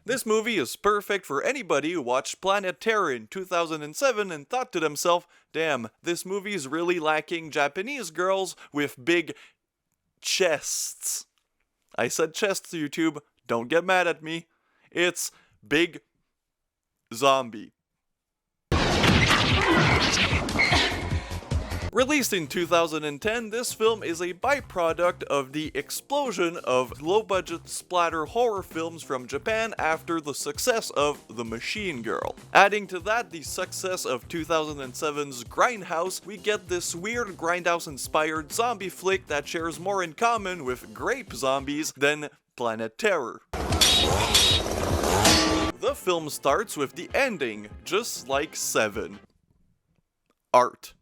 This movie is perfect for anybody who watched Planet Terror in 2007 and thought to themselves, damn, this movie's really lacking Japanese girls with big chests. I said chests, YouTube, don't get mad at me. It's big zombie. Released in 2010, this film is a byproduct of the explosion of low-budget splatter horror films from Japan after the success of The Machine Girl. Adding to that the success of 2007's Grindhouse, we get this weird Grindhouse-inspired zombie flick that shares more in common with Grape Zombies than Planet Terror. The film starts with the ending, just like Seven. Art.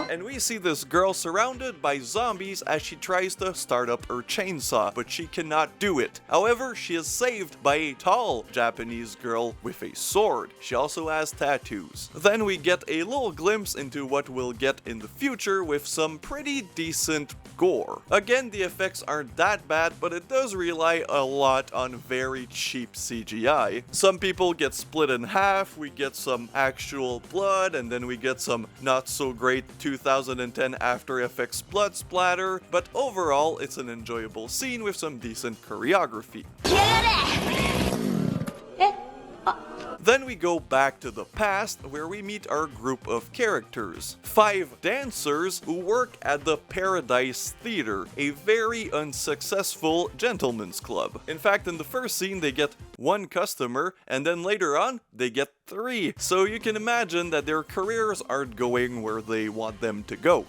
And we see this girl surrounded by zombies as she tries to start up her chainsaw, but she cannot do it. However, she is saved by a tall Japanese girl with a sword. She also has tattoos. Then we get a little glimpse into what we'll get in the future with some pretty decent gore. Again, the effects aren't that bad, but it does rely a lot on very cheap CGI. Some people get split in half, we get some actual blood, and then we get some not so great 2010 After Effects blood splatter, but overall it's an enjoyable scene with some decent choreography. Then we go back to the past where we meet our group of characters. 5 dancers who work at the Paradise Theater, a very unsuccessful gentleman's club. In fact, in the first scene they get 1 customer and then later on they get 3. So you can imagine that their careers aren't going where they want them to go.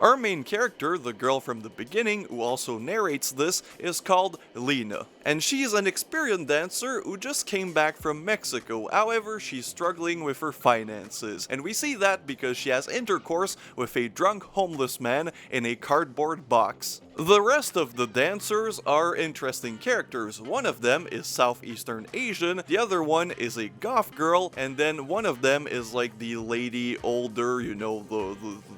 Our main character, the girl from the beginning who also narrates this, is called Lena. And she's an experienced dancer who just came back from Mexico. However, she's struggling with her finances. And we see that because she has intercourse with a drunk homeless man in a cardboard box. The rest of the dancers are interesting characters. One of them is Southeastern Asian, the other one is a goth girl, and then one of them is like the lady older, you know,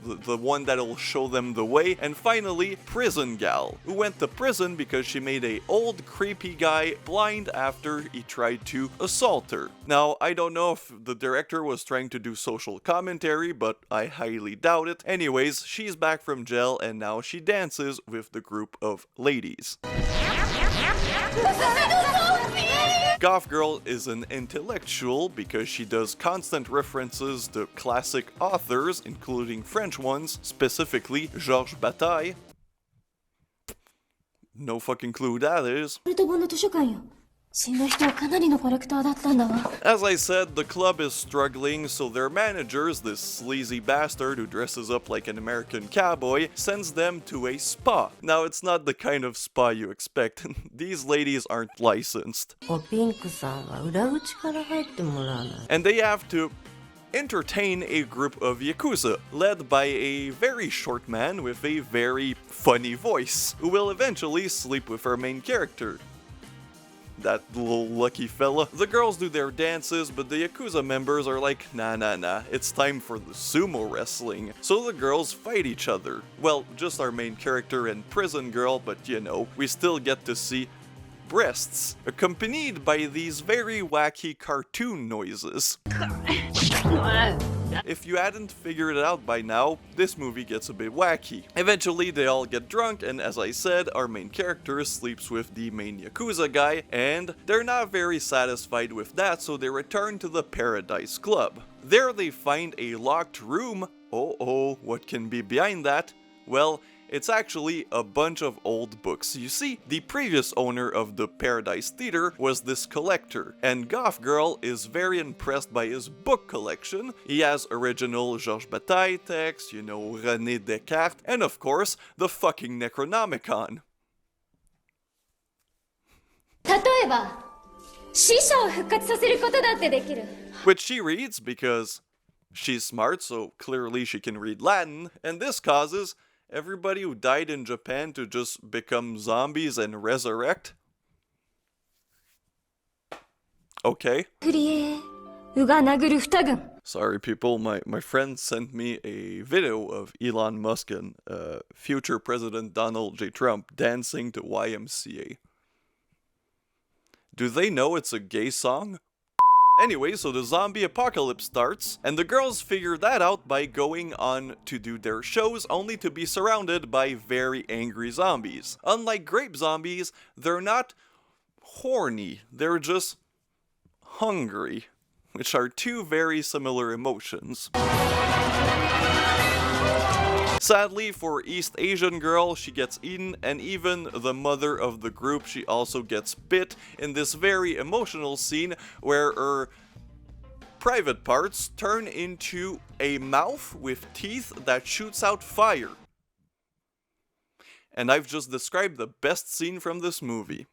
the one that'll show them the way. And finally, Prison Gal, who went to prison because she made a old creepy guy blind after he tried to assault her. Now, I don't know if the director was trying to do social commentary, but I highly doubt it. Anyways, she's back from jail and now she dances with the group of ladies. Goth Girl is an intellectual because she does constant references to classic authors, including French ones, specifically Georges Bataille. No fucking clue who that is. As I said, the club is struggling, so their managers, this sleazy bastard who dresses up like an American cowboy, sends them to a spa. Now, it's not the kind of spa you expect. These ladies aren't licensed. And they have to entertain a group of Yakuza, led by a very short man with a very funny voice, who will eventually sleep with our main character. That little lucky fella. The girls do their dances, but the Yakuza members are like, nah, it's time for the sumo wrestling. So the girls fight each other. Well, just our main character and Prison Girl, but you know, we still get to see breasts, accompanied by these very wacky cartoon noises. If you hadn't figured it out by now, this movie gets a bit wacky. Eventually, they all get drunk, and as I said, our main character sleeps with the main Yakuza guy, and they're not very satisfied with that, so they return to the Paradise Club. There they find a locked room. Oh, what can be behind that? Well, it's actually a bunch of old books. You see, the previous owner of the Paradise Theater was this collector, and Goth Girl is very impressed by his book collection. He has original Georges Bataille texts, you know, René Descartes, and of course, the fucking Necronomicon. Which she reads because she's smart, so clearly she can read Latin, and this causes everybody who died in Japan to just become zombies and resurrect? Okay. Sorry, people. My friend sent me a video of Elon Musk and future President Donald J. Trump dancing to YMCA. Do they know it's a gay song? Anyway, so the zombie apocalypse starts, and the girls figure that out by going on to do their shows, only to be surrounded by very angry zombies. Unlike grape zombies, they're not horny, they're just hungry, which are two very similar emotions. Sadly for East Asian girl, she gets eaten, and even the mother of the group, she also gets bit in this very emotional scene where her private parts turn into a mouth with teeth that shoots out fire. And I've just described the best scene from this movie.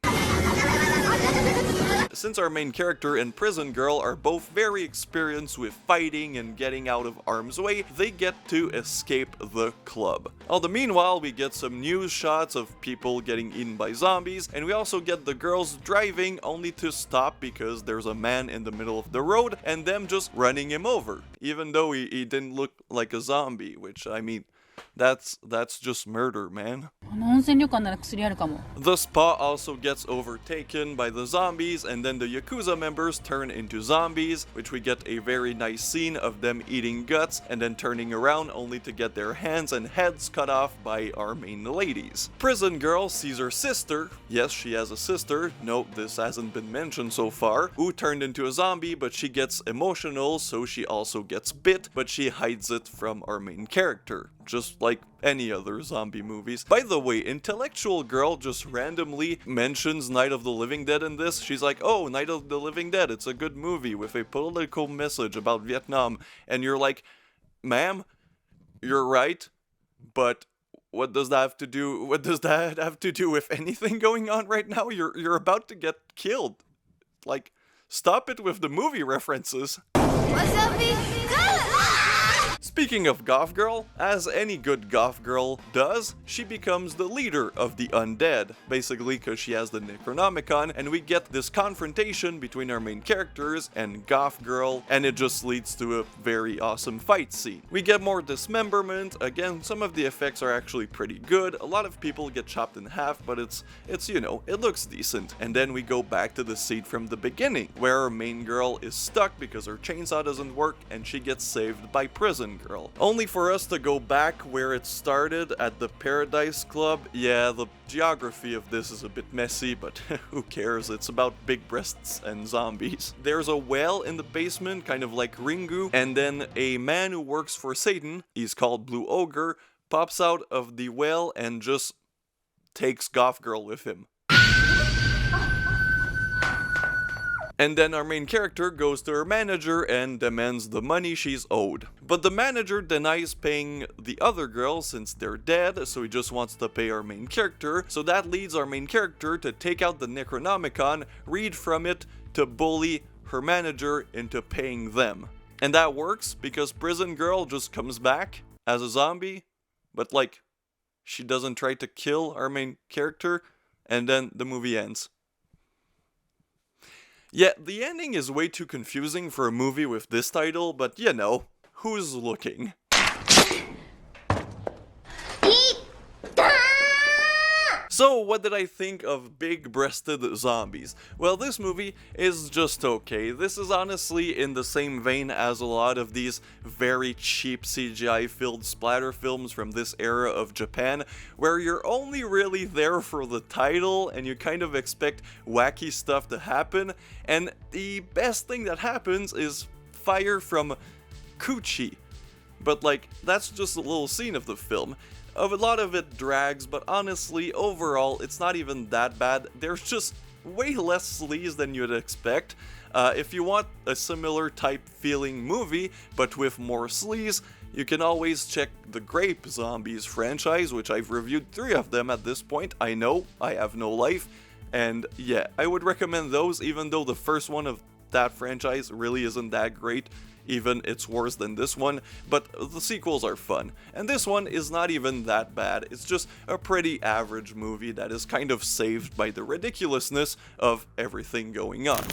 Since our main character and prison girl are both very experienced with fighting and getting out of harm's way, they get to escape the club. Although meanwhile, we get some news shots of people getting eaten by zombies, and we also get the girls driving only to stop because there's a man in the middle of the road and them just running him over. Even though he didn't look like a zombie, which, I mean, that's just murder, man. The spa also gets overtaken by the zombies, and then the Yakuza members turn into zombies, which we get a very nice scene of them eating guts and then turning around only to get their hands and heads cut off by our main ladies. Prison girl sees her sister, yes, she has a sister, no, this hasn't been mentioned so far, who turned into a zombie, but she gets emotional, so she also gets bit, but she hides it from our main character. Just like any other zombie movies. By the way, Intellectual Girl just randomly mentions Night of the Living Dead in this. She's like, oh, Night of the Living Dead, it's a good movie with a political message about Vietnam. And you're like, ma'am, you're right, but what does that have to do with anything going on right now? You're about to get killed. Like, stop it with the movie references. What's up, Speaking of Goth Girl, as any good Goth Girl does, she becomes the leader of the undead, basically because she has the Necronomicon, and we get this confrontation between our main characters and Goth Girl, and it just leads to a very awesome fight scene. We get more dismemberment, again, some of the effects are actually pretty good, a lot of people get chopped in half, but it's you know, it looks decent. And then we go back to the scene from the beginning, where our main girl is stuck because her chainsaw doesn't work, and she gets saved by Prison Girl. Only for us to go back where it started at the Paradise Club. Yeah, the geography of this is a bit messy, but who cares? It's about big breasts and zombies. There's a well in the basement, kind of like Ringu, and then a man who works for Satan, he's called Blue Ogre, pops out of the well and just takes Goth Girl with him. And then our main character goes to her manager and demands the money she's owed. But the manager denies paying the other girls since they're dead, so he just wants to pay our main character. So that leads our main character to take out the Necronomicon, read from it, to bully her manager into paying them. And that works because Prison Girl just comes back as a zombie, but like, she doesn't try to kill our main character, and then the movie ends. Yeah, the ending is way too confusing for a movie with this title, but you know, who's looking? So, what did I think of big-breasted zombies? Well, this movie is just okay. This is honestly in the same vein as a lot of these very cheap CGI-filled splatter films from this era of Japan, where you're only really there for the title and you kind of expect wacky stuff to happen, and the best thing that happens is fire from coochie. But like, that's just a little scene of the film. A lot of it drags, but honestly, overall, it's not even that bad. There's just way less sleaze than you'd expect. If you want a similar type feeling movie, but with more sleaze, you can always check the Grape Zombies franchise, which I've reviewed 3 of them at this point. I know, I have no life. And yeah, I would recommend those, even though the first one of that franchise really isn't that great. Even it's worse than this one, but the sequels are fun. And this one is not even that bad, it's just a pretty average movie that is kind of saved by the ridiculousness of everything going on.